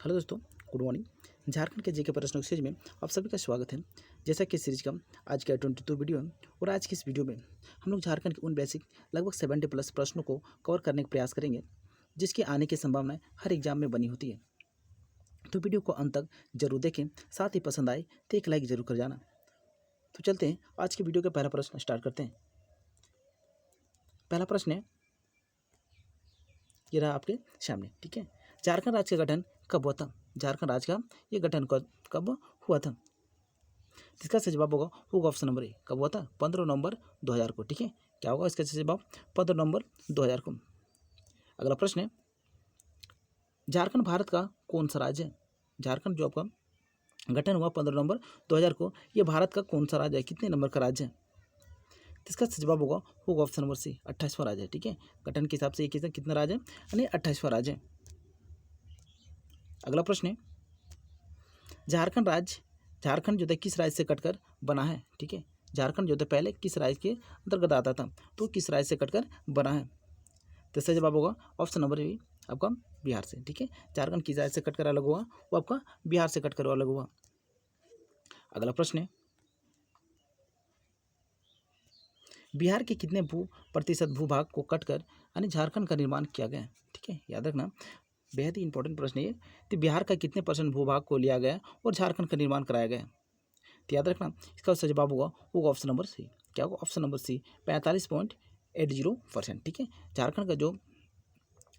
Hello दोस्तों, good morning. Jharkhand के GK प्रश्नों सीरीज में आप सभी का स्वागत है। जैसा कि सीरीज का आज का 22 वीडियो है और आज की इस वीडियो में हम लोग झारखंड के उन बेसिक लगभग 70+ प्रश्नों को कवर करने का प्रयास करेंगे जिसके आने की संभावना हर एग्जाम में बनी होती है। तो वीडियो को अंत तक जरूर देखें, साथ ही पसंद आए तो एक लाइक जरूर कर जाना। तो चलते हैं, आज की वीडियो का पहला प्रश्न स्टार्ट करते हैं। पहला प्रश्न है, ये रहा आपके सामने। ठीक है, झारखंड राज्य का गठन कब हुआ था? झारखंड राज्य का ये गठन कब हुआ था? इसका सही जवाब होगा ऑप्शन नंबर ए। कब हुआ था? 15 नवंबर 2000 को। ठीक है, क्या होगा इसका सही जवाब? 15 नवंबर 2000 को। अगला प्रश्न है, झारखंड भारत का कौन सा राज्य है? झारखंड जो आपका गठन हुआ 15 नवंबर 2000 को, ये भारत का कौन सा राज्य है, कितने नंबर का राज्य है? इसका सही जवाब होगा ऑप्शन नंबर सी, 28वां राज्य है। ठीक है, गठन के हिसाब से ये कितना राज्य है, यानी 28वां राज्य है। अगला प्रश्न है, झारखंड जो था किस राज्य से कटकर बना है? ठीक है, झारखंड जो था पहले किस राज्य के अंतर्गत आता था, तो किस राज्य से कटकर बना है? तो सही जवाब होगा ऑप्शन नंबर बी, आपका बिहार से। ठीक है, झारखंड किस राज्य से कटकर अलग हुआ? वो आपका बिहार से कटकर अलग हुआ। अगला प्रश्न है, बिहार के कितने प्रतिशत भूभाग को कटकर यानी झारखंड का निर्माण किया गया? ठीक है, याद रखना, बेहद ही इंपॉर्टेंट प्रश्न है ये। तो बिहार का कितने परसेंट भूभाग को लिया गया और झारखंड का निर्माण कराया गया? तो याद रखना, इसका सही जवाब होगा ऑप्शन नंबर सी। क्या होगा? Option number C, 45.80%। ठीक है, झारखंड का जो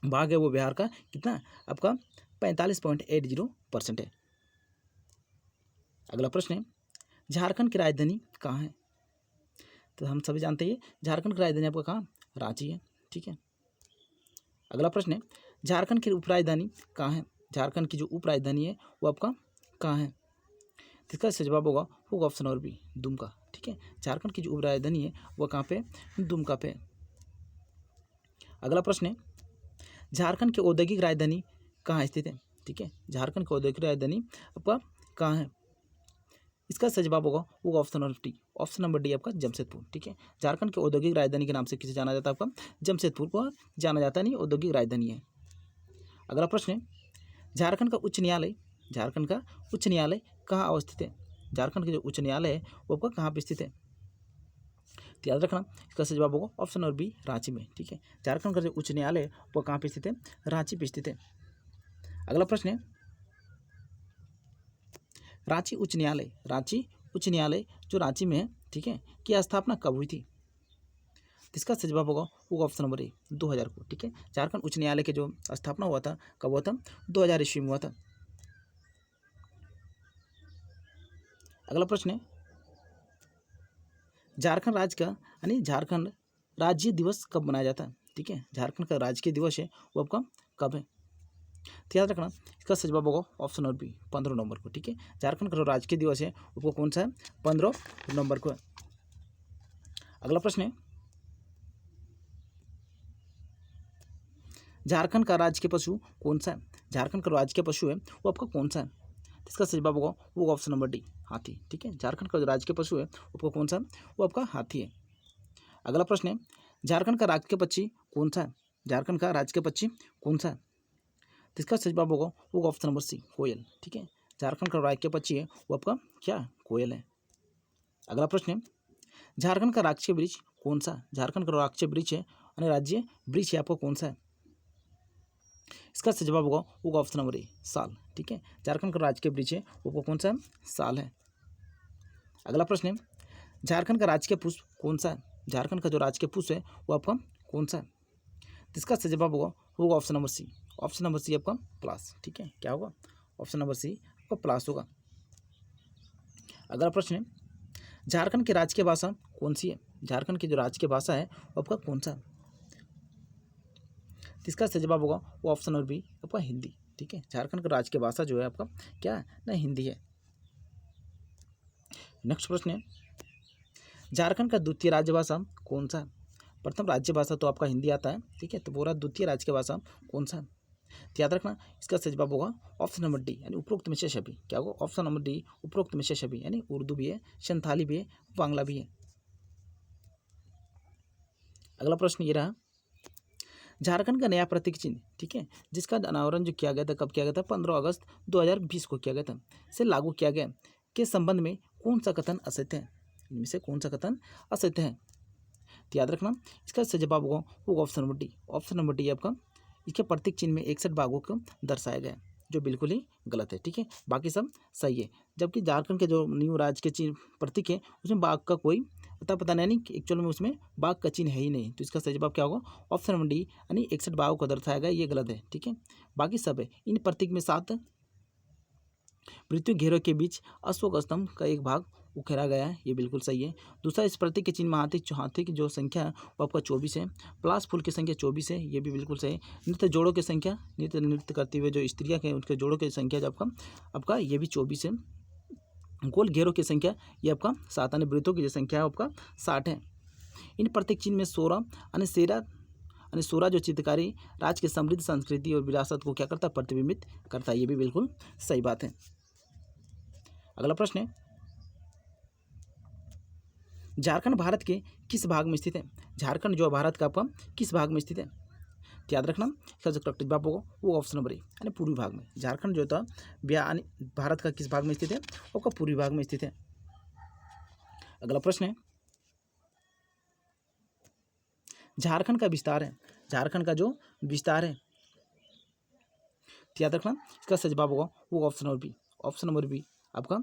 भाग है वो बिहार का कितना आपका 45.80% है। अगला प्रश्न है, झारखंड की राजधानी कहाँ है? तो हम सभी जानते हैं झारखंड की राजधानी आपका कहाँ? रांची है। ठीक है, अगला प्रश्न है, झारखंड की उपराजधानी कहाँ है? झारखंड की जो उपराजधानी है वो आपका कहाँ है? इसका सही जवाब होगा ऑप्शन नंबर बी, दुमका। ठीक है, झारखंड की जो उपराजधानी है वो कहाँ पे? दुमका पे। अगला प्रश्न है, झारखंड की औद्योगिक राजधानी कहाँ स्थित है? ठीक है, झारखंड की औद्योगिक राजधानी आपका कहाँ है? इसका सही जवाब होगा option number D. Option number D आपका जमशेदपुर। ठीक है, झारखंड की औद्योगिक राजधानी के नाम से किसे जाना जाता है? आपका जमशेदपुर को जाना जाता है, नहीं औद्योगिक राजधानी है। अगला प्रश्न है, झारखंड का उच्च न्यायालय कहाँ अवस्थित है? झारखंड का जो उच्च न्यायालय है वो आपका कहाँ पे स्थित है? तो याद रखना, इसका सही जवाब होगा ऑप्शन नंबर बी, रांची में। ठीक है, झारखंड का जो उच्च न्यायालय है वो कहाँ पे स्थित है? रांची पे स्थित है। अगला प्रश्न है, रांची उच्च न्यायालय जो रांची में है, ठीक है, की स्थापना कब हुई थी? इसका सही जवाब होगा ऑप्शन नंबर ए, 2000 को। ठीक है, झारखंड उच्च न्यायालय के जो स्थापना हुआ था कब हुआ था? 2000 ईस्वी में हुआ था। अगला प्रश्न है, झारखंड राज्य का यानी झारखंड राज्य दिवस कब मनाया जाता है? ठीक है, झारखंड का राजकीय दिवस है वो आपका कब है? तो याद रखना, इसका सही जवाब होगा ऑप्शन नंबर बी, 15 नवंबर को। ठीक है, झारखंड का जो राजकीय दिवस है वो कौन सा है? 15 नवंबर को है। अगला प्रश्न है, झारखंड का राजकीय पशु कौन सा है? झारखंड का राजकीय पशु है वो आपका कौन सा है? इसका सही जवाब होगा वो ऑप्शन नंबर डी, हाथी। ठीक है, झारखंड का जो राजकीय पशु है वो कौन सा है? वो आपका हाथी है। अगला प्रश्न है, झारखंड का राजकीय पक्षी कौन सा है? झारखंड का राजकीय पक्षी कौन सा है? तो इसका सही जवाब होगा ऑप्शन नंबर सी, कोयल। ठीक है, झारखंड का राजकीय पक्षी है वो आपका क्या? कोयल है। अगला प्रश्न है, झारखंड का राजकीय वृक्ष कौन सा? झारखंड का राजकीय वृक्ष है यानी राज्य वृक्ष है आपको कौन सा है? इसका सही जवाब होगा ऑप्शन नंबर ए, साल। ठीक है, झारखंड का राजकीय वृक्ष है वो कौन सा है? साल है। अगला प्रश्न है, झारखंड का राजकीय पुष्प कौन सा है? झारखंड का जो राजकीय पुष्प है वो आपका कौन सा है? इसका सही जवाब होगा option number C. Option number C आपका प्लास। ठीक है, क्या होगा? ऑप्शन नंबर सी आपका प्लास होगा। अगला प्रश्न है, झारखंड की राजकीय भाषा कौन सी है? झारखंड की जो राजकीय भाषा है वो आपका कौन सा है? इसका सही जवाब होगा वो ऑप्शन नंबर बी, आपका हिंदी। ठीक है, झारखंड का राजकीय भाषा जो है आपका क्या है ना? हिंदी है। नेक्स्ट प्रश्न है, झारखंड का द्वितीय राजभाषा कौन सा है? प्रथम राज्य भाषा तो आपका हिंदी आता है। ठीक है, तो बोला द्वितीय राजकीय भाषा कौन सा है? तो याद रखना, इसका सही जवाब होगा ऑप्शन नंबर डी, यानी उपरोक्त में से सभी। क्या होगा? ऑप्शन नंबर डी, उपरोक्त में से सभी, यानी उर्दू भी है, संथाली भी है, बांग्ला भी है। अगला प्रश्न ये रहा, झारखंड का नया प्रतीक चिन्ह, ठीक है, जिसका अनावरण जो किया गया था, कब किया गया था, 15 अगस्त 2020 को किया गया था, से लागू किया गया के संबंध में कौन सा कथन असत्य है? इनमें से कौन सा कथन असत्य है? तो याद रखना, इसका सही जवाब होगा वो option number D. Option number D आपका, इसके प्रतीक चिन्ह में 61 बाघों को दर्शाया गया है, जो बिल्कुल ही गलत है, ठीक है, बाकी सब सही है। जबकि झारखंड के जो न्यू राज्य के चिन्ह प्रतीक है उसमें बाघ का कोई पता नहीं कि एक्चुअल में उसमें बाघ का चिन्ह है ही नहीं। तो इसका सही जवाब क्या होगा? ऑप्शन नंबर डी, यानी 61 बाघों को दर्शाया गया, ये गलत है, ठीक है, बाकी सब है। इन प्रतीक में 7 मृत्यु घेरों के बीच अशोक स्तंभ का एक भाग उखेरा गया है, ये बिल्कुल सही है। दूसरा, इस प्रतीक के चिन्ह में हाथी की जो संख्या है वो आपका 24 है। प्लास फूल की संख्या 24 है, ये भी बिल्कुल सही है। नृत्य जोड़ों की संख्या, नृत्य करते हुए जो स्त्रियाँ हैं उनके जोड़ों की संख्या जो आपका ये भी 24 है। गोल घेरों की संख्या ये आपका 7 है। वृत्तों की जो संख्या है आपका 60 है। इन प्रतीक चिन्ह में 16 जो चित्रकारी राज्य की समृद्ध संस्कृति और विरासत को क्या करता है? प्रतिबिंबित करता है, ये भी बिल्कुल सही बात है। अगला प्रश्न है, झारखंड भारत के किस भाग में स्थित है? झारखंड जो भारत का आपका किस भाग में स्थित है? तो याद रखना, इसका जो करेक्ट जवाब होगा वो ऑप्शन नंबर ए, यानी पूर्वी भाग में। झारखंड जो था भारत का किस भाग में स्थित है? वो का पूर्वी भाग में स्थित है। अगला प्रश्न है, झारखंड का विस्तार है, झारखंड का जो विस्तार है, तो याद रखना, इसका सही जवाब होगा वो option number B. Option number B आपका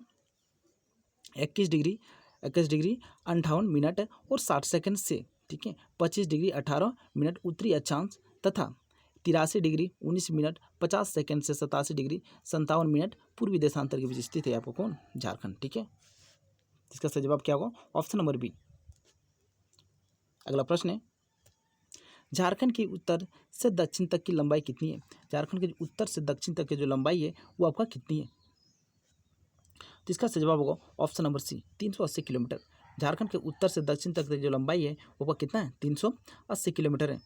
21 डिग्री 58 मिनट और 60 सेकंड से, ठीक है, 25 डिग्री 18 मिनट उत्तरी अक्षांश तथा 83 डिग्री 19 मिनट 50 सेकंड से 87 डिग्री 57 मिनट पूर्वी देशांतर के बीच स्थित है आपको कौन? झारखंड, ठीक है, इसका सही जवाब क्या होगा? Option number B. अगला प्रश्न है, झारखंड की उत्तर से दक्षिण तक की लंबाई कितनी है? झारखंड के उत्तर से दक्षिण तक की जो लंबाई है वो आपका कितनी है? तो इसका सही जवाब होगा option number C, 380 kilometre. Jharkhand के उत्तर से दक्षिण तक की जो लंबाई है वो आपका कितना है? 380 किलोमीटर है।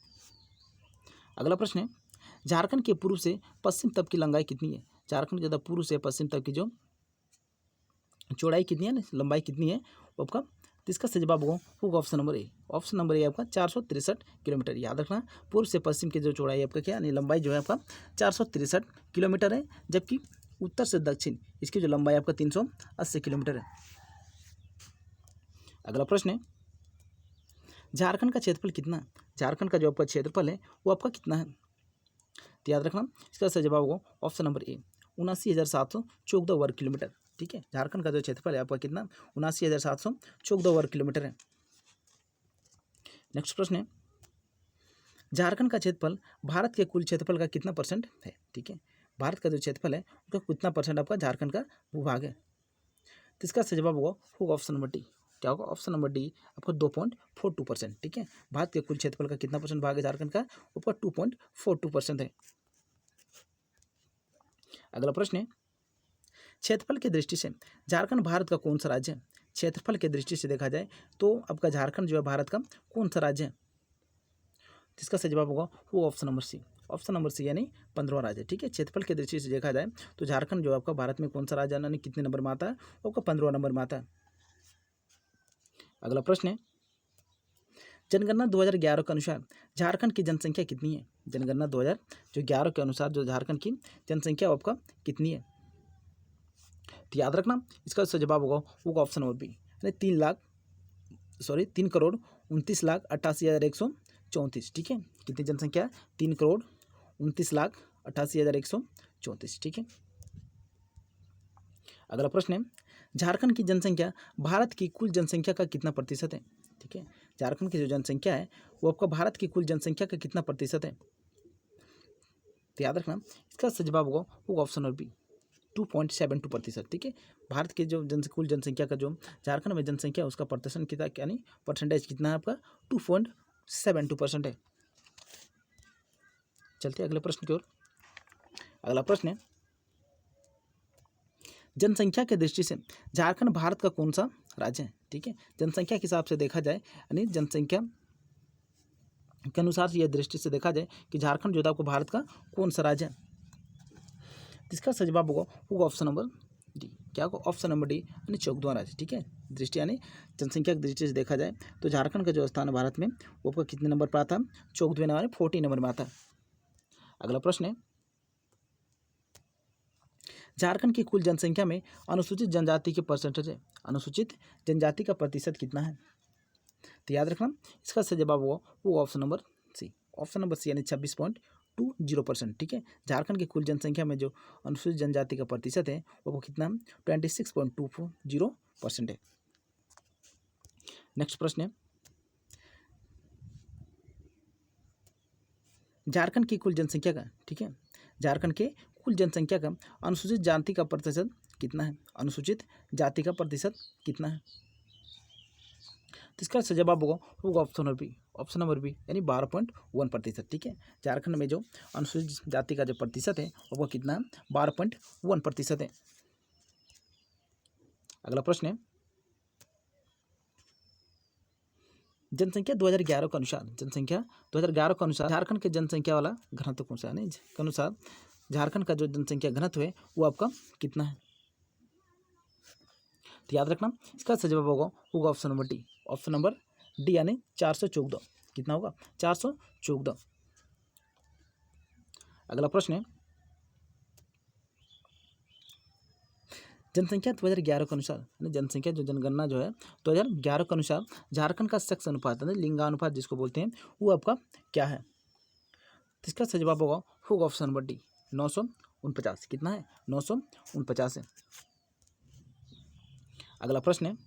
अगला प्रश्न है, झारखंड के पूर्व से पश्चिम तक की लंबाई कितनी है? झारखंड के पूर्व से पश्चिम तक की जो चौड़ाई कितनी है, लंबाई कितनी है वो आपका? तो इसका सही जवाब होगा option number A. Option number A आपका 463 किलोमीटर। याद रखना, पूर्व से पश्चिम की जो चौड़ाई आपका क्या, यानी लंबाई जो है आपका 463 किलोमीटर है, जबकि उत्तर से दक्षिण इसकी जो लंबाई आपका 380 किलोमीटर है। अगला प्रश्न है, झारखंड का क्षेत्रफल कितना है? झारखंड का जो आपका क्षेत्रफल है वो आपका कितना है? तो याद रखना, इसका सही जवाब होगा ऑप्शन नंबर ए, 79,714 वर्ग किलोमीटर, ठीक है। झारखंड का जो क्षेत्रफल है आपका कितना? 79,714 वर्ग किलोमीटर है। नेक्स्ट प्रश्न है, झारखंड का क्षेत्रफल भारत के कुल क्षेत्रफल का कितना परसेंट है? ठीक है, भारत का जो क्षेत्रफल है उसका कितना परसेंट आपका झारखंड का भूभाग है? तो इसका सही जवाब होगा ऑप्शन नंबर डी। क्या होगा? ऑप्शन नंबर डी आपका 2.42%, ठीक है। भारत के कुल क्षेत्रफल का कितना परसेंट भाग है झारखंड का? ऊपर 2.42% है। अगला प्रश्न है, क्षेत्रफल की दृष्टि से झारखंड भारत का कौन सा राज्य है? क्षेत्रफल की दृष्टि से देखा जाए तो आपका झारखंड जो है भारत का कौन सा राज्य है? इसका सही जवाब होगा वो option number C. Option number C यानी 15वां राज्य, ठीक है। क्षेत्रफल की दृष्टि से देखा जाए तो झारखंड जो आपका भारत में कौन सा राज्य यानी कितने नंबर में आता है? आपका 15वां नंबर में आता है। अगला प्रश्न है, जनगणना 2011 के अनुसार झारखंड की जनसंख्या कितनी है? जनगणना 2011 के अनुसार जो झारखंड की जनसंख्या आपका कितनी है? तो याद रखना, इसका सही जवाब होगा ऑप्शन नंबर बी, यानी 3,29,88,134, ठीक है। कितनी जनसंख्या? 3,29,88,134, ठीक है। अगला प्रश्न है, झारखंड की जनसंख्या भारत की कुल जनसंख्या का कितना प्रतिशत है? ठीक है, झारखंड की जो जनसंख्या है वो आपका भारत की कुल जनसंख्या का कितना प्रतिशत है? तो याद रखना, इसका सही जवाब होगा ऑप्शन नंबर बी, 2.72%, ठीक है। भारत के जो कुल जनसंख्या का जो झारखंड में जनसंख्या उसका प्रतिशत कितना, यानी परसेंटेज कितना है आपका? 2.72% है। चलते अगले प्रश्न की ओर। अगला प्रश्न है, जनसंख्या के दृष्टि से झारखंड भारत का कौन सा राज्य है? ठीक है, जनसंख्या के हिसाब से देखा जाए यानी जनसंख्या के अनुसार यह दृष्टि से देखा जाए कि झारखंड जो है आपको भारत का कौन सा राज्य है? इसका सही जवाब होगा ऑप्शन नंबर डी, क्या होगा ऑप्शन नंबर डी यानी 14वां राज्य। ठीक है, दृष्टि यानी जनसंख्या की दृष्टि से देखा जाए तो झारखंड का जो स्थान है भारत में वो आपका कितने नंबर पर आता है? 14वें नंबर 40 नंबर में आता है। अगला प्रश्न है, झारखंड की कुल जनसंख्या में अनुसूचित जनजाति के परसेंटेज है, अनुसूचित जनजाति का प्रतिशत कितना है? तो याद रखना इसका सही जवाब होगा वो option number C, option number C यानी 26.20%। ठीक है, झारखंड की कुल जनसंख्या में जो अनुसूचित जनजाति का प्रतिशत है वो कितना है? 26.20% है। नेक्स्ट प्रश्न है, झारखंड की कुल जनसंख्या का, ठीक है, झारखंड के कुल जनसंख्या का अनुसूचित जाति का प्रतिशत कितना है? अनुसूचित जाति का प्रतिशत कितना है? तो इसका सही जवाब होगा option number B, option number B यानी 12.1%। ठीक है, झारखंड में जो अनुसूचित जाति का जो प्रतिशत है वो कितना है? 12.1% है। अगला प्रश्न है, जनसंख्या 2011 के अनुसार, जनसंख्या 2011 के अनुसार झारखंड के जनसंख्या वाला घनत्व कौन सा है? के अनुसार झारखंड का जो जनसंख्या घनत्व है वो आपका कितना है? तो याद रखना इसका सही जवाब होगा option number D, option number D यानी 414। कितना होगा? 414। अगला प्रश्न है, जनसंख्या 2011 के अनुसार, जनसंख्या जो जनगणना जो है 2011 के अनुसार झारखंड का सेक्स अनुपात है, लिंगानुपात जिसको बोलते हैं, वो आपका क्या है? तो इसका सही जवाब होगा ऑप्शन नंबर डी 949। कितना है? 949 है। अगला प्रश्न है,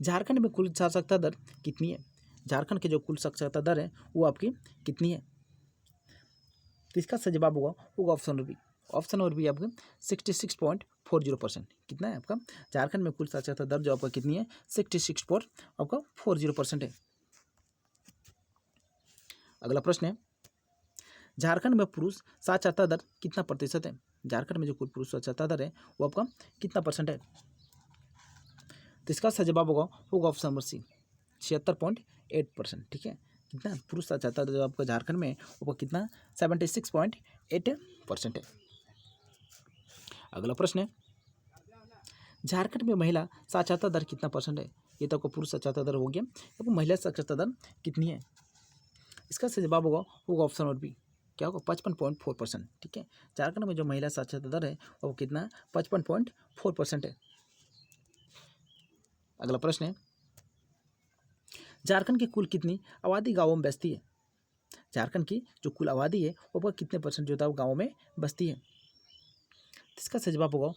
झारखंड में कुल साक्षरता दर कितनी है? झारखंड की जो कुल साक्षरता दर है वो आपकी कितनी है? तो इसका सही जवाब होगा option number B, option number B आपका 66.40%। कितना है आपका? झारखंड में कुल साक्षरता दर जो आपका कितनी है? 66.40% है। अगला प्रश्न है, झारखंड में पुरुष साक्षरता दर कितना प्रतिशत है? झारखंड में जो कुल पुरुष साक्षरता दर है वो आपका कितना परसेंट है? तो इसका सही जवाब होगा ऑप्शन नंबर सी 76.8%। ठीक है, कितना पुरुष साक्षरता दर जो आपका झारखंड में वो कितना? 76.8% है। अगला प्रश्न है, झारखंड में महिला साक्षरता दर कितना परसेंट है? ये तो आपको पुरुष साक्षरता दर हो गया, आपको महिला साक्षरता दर कितनी है? इसका सही जवाब होगा ऑप्शन नंबर बी, क्या होगा? 55.4%। ठीक है, झारखंड में जो महिला साक्षरता दर है वो कितना है? 55.4% है। अगला प्रश्न है, झारखंड की कुल कितनी आबादी गाँवों में बसती है? झारखंड की जो कुल आबादी है वो कितने परसेंट जो है गाँवों में बसती है? इसका सही जवाब होगा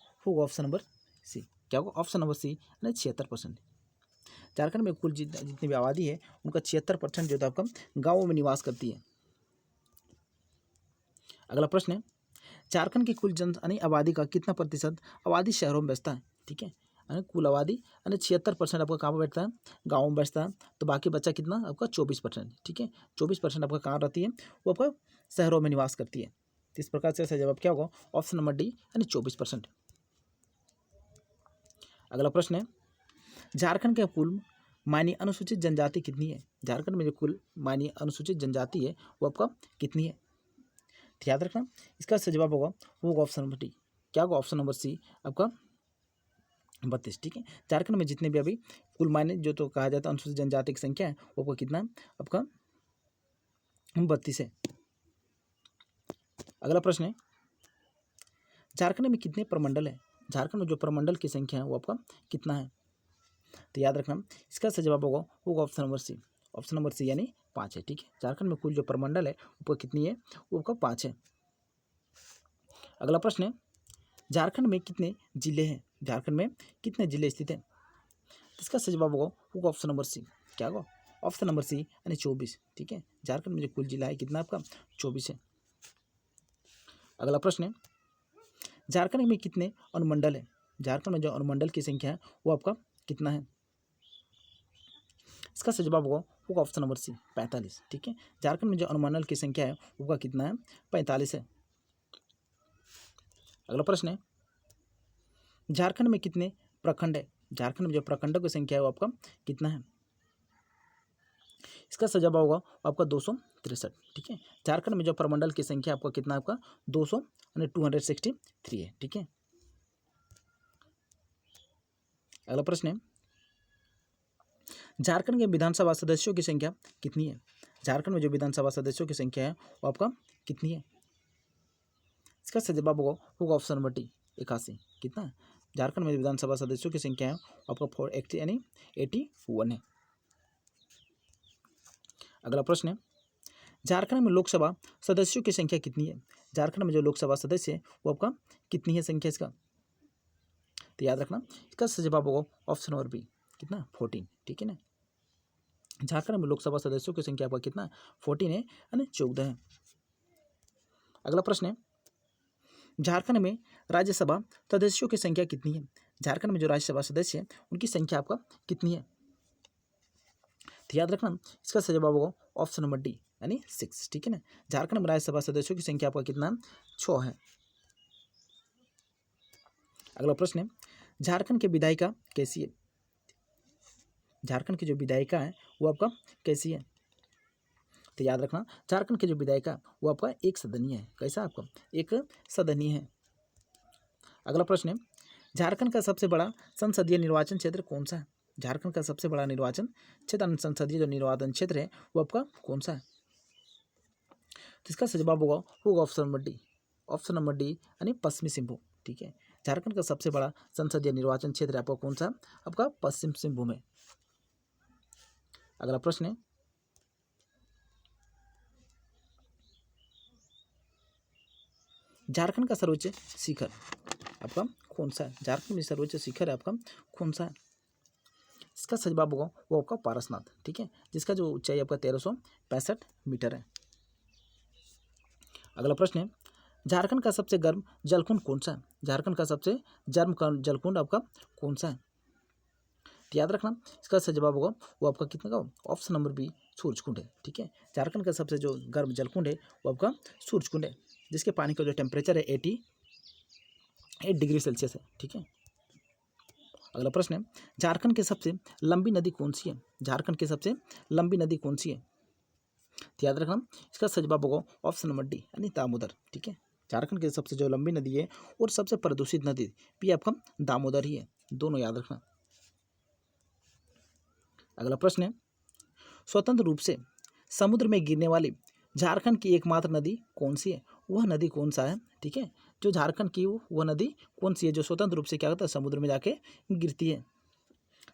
ऑप्शन नंबर सी, क्या होगा? ऑप्शन नंबर सी यानी 76%। झारखंड में कुल जितनी भी आबादी है उनका 76% जो है आपका गाँवों में निवास करती है। अगला प्रश्न है, झारखंड की कुल जन यानी आबादी का कितना प्रतिशत आबादी शहरों में बसता है? ठीक है, यानी कुल आबादी यानी 76% आपका कहाँ पर बैठता है? गाँव में बसता है। तो बाकी बच्चा कितना आपका? 24%। ठीक है, 24% आपका कहाँ रहती है? वो आपका शहरों में निवास करती है। तो इस प्रकार से जवाब क्या होगा? ऑप्शन नंबर डी यानी 24%। अगला प्रश्न है, झारखंड के कुल माननीय अनुसूचित जनजाति कितनी है? झारखंड में जो कुल माननीय अनुसूचित जनजाति है वो आपका कितनी है? तो याद रखना इसका सही जवाब होगा ऑप्शन नंबर डी, क्या होगा? ऑप्शन नंबर सी आपका 32। ठीक है, झारखंड में जितने भी अभी कुल मायने जो तो कहा जाता है अनुसूचित जनजाति की संख्या है वो आपका कितना है? आपका 32 है। अगला प्रश्न है, झारखंड में कितने प्रमंडल है? झारखंड में जो प्रमंडल की संख्या है वो आपका कितना है? तो याद रखना इसका सही जवाब होगा option number C, option number C यानी 5 है। ठीक है, झारखंड में कुल जो प्रमंडल है वो कितनी है? वो आपका 5 है। अगला प्रश्न है, झारखंड में कितने जिले हैं? झारखंड में कितने जिले स्थित हैं? इसका सही जवाब होगा ऑप्शन नंबर सी, क्या होगा? ऑप्शन नंबर सी यानी 24। ठीक है, झारखंड में जो कुल जिला है कितना आपका? 24 है। अगला प्रश्न है, झारखंड में कितने अनुमंडल है? झारखंड में जो अनुमंडल की संख्या है वो आपका कितना है? इसका सही जवाब होगा ऑप्शन नंबर सी 45। ठीक है, झारखंड में जो अनुमंडल की संख्या है वो कितना है? 45 है। अगला प्रश्न है, झारखंड में कितने प्रखंड है? झारखंड में जो प्रखंडों की संख्या है वो आपका कितना है? इसका सही जवाब होगा आपका 263। ठीक है, झारखंड में जो प्रमंडल की संख्या आपका कितना? आपका 200 यानी 263 है। ठीक है, अगला प्रश्न है, झारखंड के विधानसभा सदस्यों की संख्या कितनी है? झारखंड में जो विधानसभा सदस्यों की संख्या है वो आपका कितनी है? इसका सही जवाब होगा ऑप्शन नंबर डी 81। कितना? झारखंड में विधानसभा सदस्यों की संख्या है आपका 480 यानी 81 है। अगला प्रश्न है, झारखंड में लोकसभा सदस्यों की संख्या कितनी है? झारखंड में जो लोकसभा सदस्य है वो आपका कितनी है संख्या इसका? तो याद रखना इसका सही जवाब होगा ऑप्शन नंबर बी। कितना? 14। ठीक है ना। झारखंड में लोकसभा सदस्यों की संख्या आपका कितना? 14 है यानी 14 है। अगला प्रश्न है, झारखंड में राज्यसभा सदस्यों की संख्या कितनी है? झारखंड में जो राज्यसभा सदस्य है उनकी संख्या आपका कितनी है? तो याद रखना इसका सही जवाब होगा ऑप्शन नंबर डी यानी 6। ठीक है ना। झारखंड में राज्यसभा सदस्यों की संख्या आपका कितना? 6 है। अगला प्रश्न है, झारखंड की विधायिका कैसी है? झारखंड की जो विधायिका है वो आपका कैसी है? तो याद रखना झारखंड की जो विधायिका वो आपका एक सदनीय है। कैसा? आपका एक सदनीय है। अगला प्रश्न है, झारखंड का सबसे बड़ा संसदीय निर्वाचन क्षेत्र कौन सा है? झारखंड का सबसे बड़ा निर्वाचन क्षेत्र, संसदीय जो निर्वाचन क्षेत्र है वो आपका कौन सा है? तो इसका सही जवाब होगा option number D. Option number D यानी पश्चिमी सिंहभूम। ठीक है। झारखंड का सबसे बड़ा संसदीय निर्वाचन क्षेत्र आपका कौन सा? आपका पश्चिम सिंहभूम है। अगला प्रश्न है, झारखंड का सर्वोच्च शिखर आपका कौन सा है? झारखंड में सर्वोच्च शिखर है आपका कौन सा है? इसका सही जवाब होगा वो आपका पारसनाथ। ठीक है, जिसका जो ऊंचाई आपका 1365 मीटर है। अगला प्रश्न है, झारखंड का सबसे गर्म जलकुंड कौन सा है? झारखंड का सबसे गर्म जलकुंड आपका कौन सा है? तो याद रखना इसका सही जवाब होगा वो आपका कितना का? ऑप्शन नंबर बी सूरजकुंड है। ठीक है, झारखंड का सबसे जो गर्म जलकुंड है वो आपका सूरजकुंड है, जिसके पानी का जो टेम्परेचर है 88 डिग्री सेल्सियस है। ठीक है। अगला प्रश्न है, झारखंड की सबसे लंबी नदी कौन सी है? झारखंड की सबसे लंबी नदी कौन सी है? तो याद रखना इसका सही जवाब होगा ऑप्शन नंबर डी यानी दामोदर। ठीक है, झारखंड की सबसे जो लंबी नदी है और सबसे प्रदूषित नदी भी आपका दामोदर ही है। दोनों याद रखना। अगला प्रश्न है, स्वतंत्र रूप से समुद्र में गिरने वाली झारखंड की एकमात्र नदी कौन सी है? वह नदी कौन सा है? ठीक है, जो झारखंड की वह नदी कौन सी है जो स्वतंत्र रूप से क्या होता है? समुद्र में जाके गिरती है।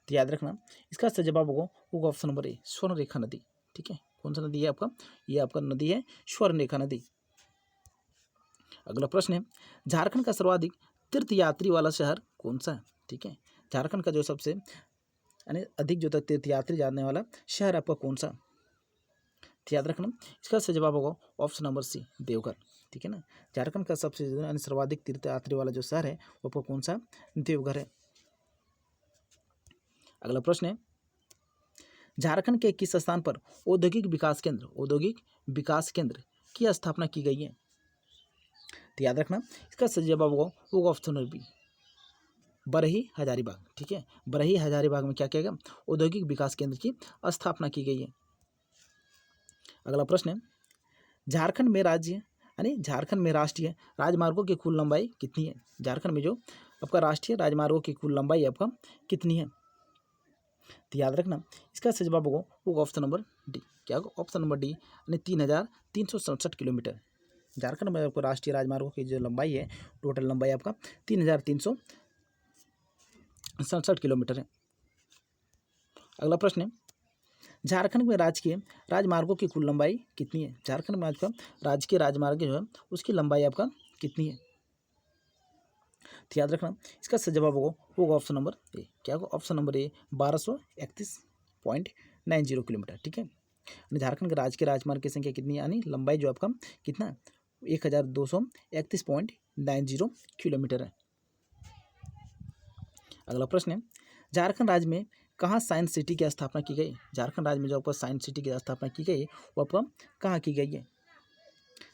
तो याद रखना इसका सही जवाब होगा ऑप्शन नंबर ए स्वर्णरेखा नदी। ठीक है, कौन सा नदी है आपका? ये आपका नदी है स्वर्णरेखा नदी। अगला प्रश्न है, झारखंड का सर्वाधिक तीर्थयात्री वाला शहर कौन सा है? ठीक है, झारखंड का जो सबसे यानी अधिक जो तीर्थयात्री जाने वाला शहर आपका कौन सा? तो याद रखना इसका सही जवाब होगा ऑप्शन नंबर सी देवघर। ठीक है ना, झारखंड का सबसे यानी सर्वाधिक तीर्थयात्री वाला जो शहर है वो आपका कौन सा? देवघर है। अगला प्रश्न है, झारखंड के किस स्थान पर औद्योगिक विकास केंद्र की स्थापना की गई है? तो याद रखना इसका सही जवाब होगा option number B Barhi Hazaribagh. ठीक है, बरही हजारीबाग में क्या किया गया? औद्योगिक विकास केंद्र की स्थापना की गई है। अगला प्रश्न है, झारखंड में राष्ट्रीय राजमार्गों की कुल लंबाई कितनी है? झारखंड में जो आपका राष्ट्रीय राजमार्गों की कुल लंबाई आपका कितनी है? तो याद रखना इसका सही जवाब होगा ऑप्शन नंबर डी। क्या होगा? ऑप्शन नंबर डी यानी 3367 किलोमीटर। झारखंड में आपको राष्ट्रीय राजमार्गों की जो लंबाई है टोटल लंबाई आपका 3367 किलोमीटर है। अगला प्रश्न है, झारखंड में राजकीय राजमार्गों की कुल लंबाई कितनी है? झारखंड में आपका राजकीय राजमार्ग जो है उसकी लंबाई आपका कितनी है? तो याद रखना इसका सही जवाब होगा ऑप्शन नंबर ए। क्या होगा? Option number A 1231.90 kilometre. ठीक है, झारखंड के राजकीय राजमार्ग की संख्या कितनी है यानी लंबाई जो आपका कितना 1231.90 किलोमीटर है। अगला प्रश्न है, झारखंड राज्य में कहाँ साइंस सिटी की स्थापना की गई? झारखंड राज्य में जो आपका साइंस सिटी की स्थापना की गई है वो आपका कहाँ की गई है?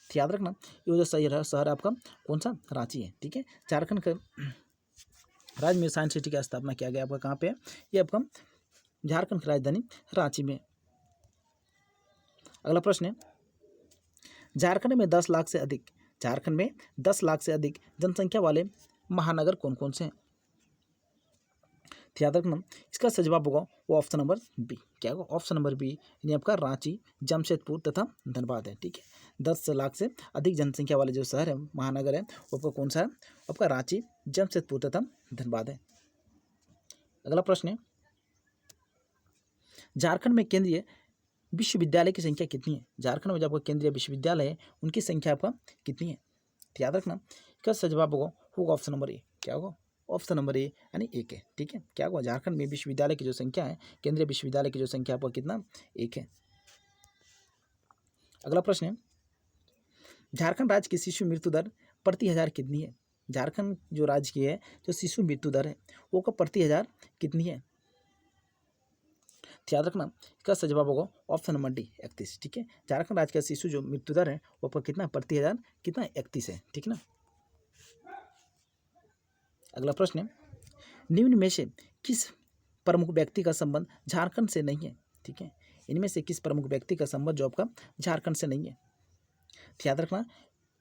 तो याद रखना ये जो शहर आपका कौन सा? रांची है। ठीक है, झारखंड के राज्य में साइंस सिटी की स्थापना किया गया आपका कहाँ पे है? ये आपका झारखंड की राजधानी रांची में। अगला प्रश्न है, झारखंड में 10 लाख से अधिक जनसंख्या वाले महानगर कौन कौन से हैं? तो याद रखना इसका सही जवाब होगा वो ऑप्शन नंबर बी। क्या होगा? ऑप्शन नंबर बी, यानी आपका रांची, जमशेदपुर तथा धनबाद है। ठीक है, 10 लाख से अधिक जनसंख्या वाले जो शहर है, महानगर है, वो आपका कौन सा है? आपका रांची, जमशेदपुर तथा धनबाद है। अगला प्रश्न है, झारखंड में केंद्रीय विश्वविद्यालय की संख्या कितनी है? झारखंड में जो आपका केंद्रीय विश्वविद्यालय है उनकी संख्या आपका कितनी है? तो याद रखना इसका सही जवाब होगा ऑप्शन नंबर ए। क्या होगा? ऑप्शन नंबर ए, यानी एक है। ठीक है, क्या होगा? झारखंड में विश्वविद्यालय की जो संख्या है, केंद्रीय विश्वविद्यालय की जो संख्या आपका कितना? एक है। अगला प्रश्न है, झारखंड राज्य की शिशु मृत्यु दर प्रति हजार कितनी है? झारखंड जो राज्य की है जो शिशु मृत्यु दर है वो का प्रति हजार कितनी है? याद रखना इसका सही जवाब होगा ऑप्शन नंबर डी, 31। ठीक है, झारखंड राज्य का शिशु जो मृत्यु दर है वो आपका कितना? प्रति हजार कितना? 31 है। ठीक है ना। अगला प्रश्न है, निम्न में से किस प्रमुख व्यक्ति का संबंध झारखंड से नहीं है? ठीक है, इनमें से किस प्रमुख व्यक्ति का संबंध जो आपका झारखंड से नहीं है? तो याद रखना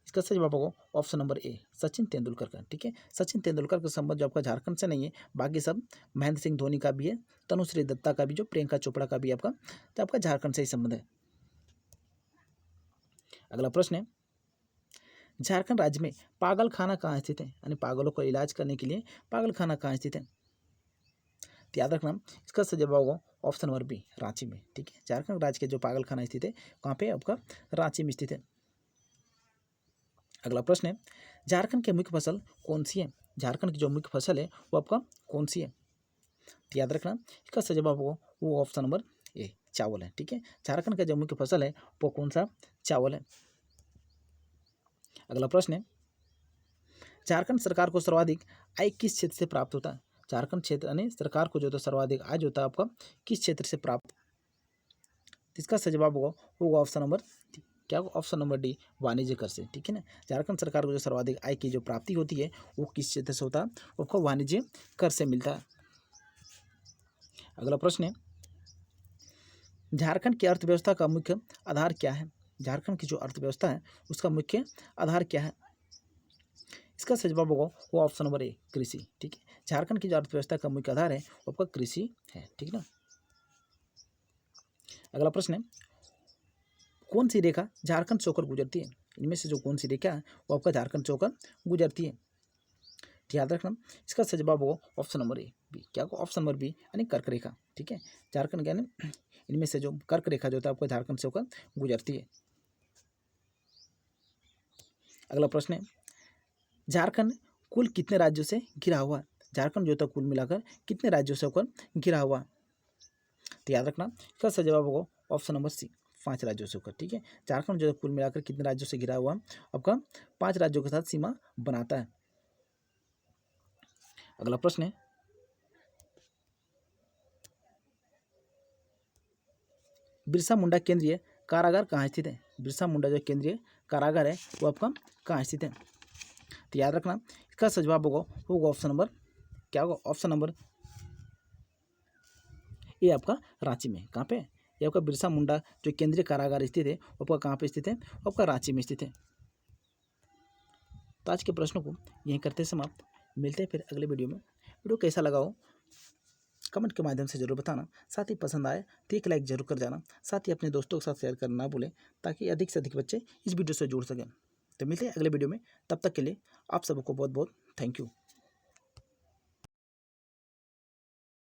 इसका सही जवाब होगा option number A, Sachin Tendulkar का। ठीक है, सचिन तेंदुलकर का संबंध जो आपका झारखंड से नहीं है, बाकी सब महेंद्र सिंह धोनी का भी है, तनुश्री दत्ता का भी, जो प्रियंका चोपड़ा का भी आपका, तो आपका झारखंड से ही संबंध है। अगला प्रश्न है, झारखंड राज्य में पागल खाना कहाँ स्थित है? यानी पागलों का इलाज करने के लिए पागल खाना कहाँ स्थित है? तो याद रखना इसका सही जवाब होगा ऑप्शन नंबर बी, रांची में। ठीक है, झारखंड राज्य के जो पागल खाना स्थित है कहाँ पे? आपका रांची में स्थित है। अगला प्रश्न है, झारखंड की मुख्य फसल कौन सी है? झारखंड की जो मुख्य फसल है वो आपका कौन सी है? तो याद रखना इसका सही जवाब होगा वो ऑप्शन नंबर ए, चावल है। ठीक है, झारखंड का जो मुख्य फसल है वो कौन सा? चावल है। अगला प्रश्न है, झारखंड सरकार को सर्वाधिक आय किस क्षेत्र से प्राप्त होता है? झारखंड क्षेत्र यानी सरकार को जो तो सर्वाधिक आय जो होता है आपका किस क्षेत्र से प्राप्त? इसका सही जवाब होगा ऑप्शन नंबर, क्या होगा? ऑप्शन नंबर डी, वाणिज्य कर से। ठीक है ना, झारखंड सरकार को जो सर्वाधिक आय की जो प्राप्ति होती है वो किस क्षेत्र से होता है? आपको वाणिज्य कर से मिलता है। अगला प्रश्न है, झारखंड की अर्थव्यवस्था का मुख्य आधार क्या है? झारखंड की जो अर्थव्यवस्था है उसका मुख्य आधार क्या है? इसका सही जवाब होगा वो ऑप्शन नंबर ए, कृषि। ठीक है, झारखंड की जो अर्थव्यवस्था का मुख्य आधार है वो आपका कृषि है। ठीक ना। अगला प्रश्न है, कौन सी रेखा झारखंड से होकर गुजरती है? इनमें से जो कौन सी रेखा है वो आपका झारखंड से होकर गुजरती है? याद रखना इसका सही जवाब होगा ऑप्शन नंबर ए, बी। क्या होगा? ऑप्शन नंबर बी, यानी कर्क रेखा। ठीक है, झारखंड यानी इनमें से जो कर्क रेखा जो होता है आपको झारखंड से होकर गुजरती है। अगला प्रश्न है, झारखंड कुल कितने राज्यों से घिरा हुआ है? झारखंड जो होता है कुल मिलाकर कितने राज्यों से होकर घिरा हुआ है? तो याद रखना इसका सही जवाब होगा ऑप्शन नंबर सी, 5 राज्यों से होकर। ठीक है, झारखंड जो है कुल मिलाकर कितने राज्यों से घिरा हुआ है? आपका 5 राज्यों के साथ सीमा बनाता है। अगला प्रश्न है, बिरसा मुंडा केंद्रीय कारागार कहाँ स्थित है? बिरसा मुंडा जो केंद्रीय कारागार है वो आपका कहाँ स्थित है? तो याद रखना इसका सही जवाब होगा ऑप्शन नंबर, क्या होगा? ऑप्शन नंबर ये आपका रांची में। कहाँ पे? ये आपका बिरसा मुंडा जो केंद्रीय कारागार स्थित है वो आपका कहाँ पे स्थित है? आपका रांची में स्थित है। तो आज के प्रश्नों को यहीं करते समाप्त। मिलते हैं फिर अगले वीडियो में। वीडियो कैसा लगा हो कमेंट के माध्यम से जरूर बताना। साथ ही पसंद आए तो एक लाइक जरूर कर जाना। साथ ही अपने दोस्तों के साथ शेयर करना ना भूलें ताकि अधिक से अधिक बच्चे इस वीडियो से जुड़ सकें। तो मिलते हैं अगले वीडियो में, तब तक के लिए आप सबको बहुत बहुत थैंक यू।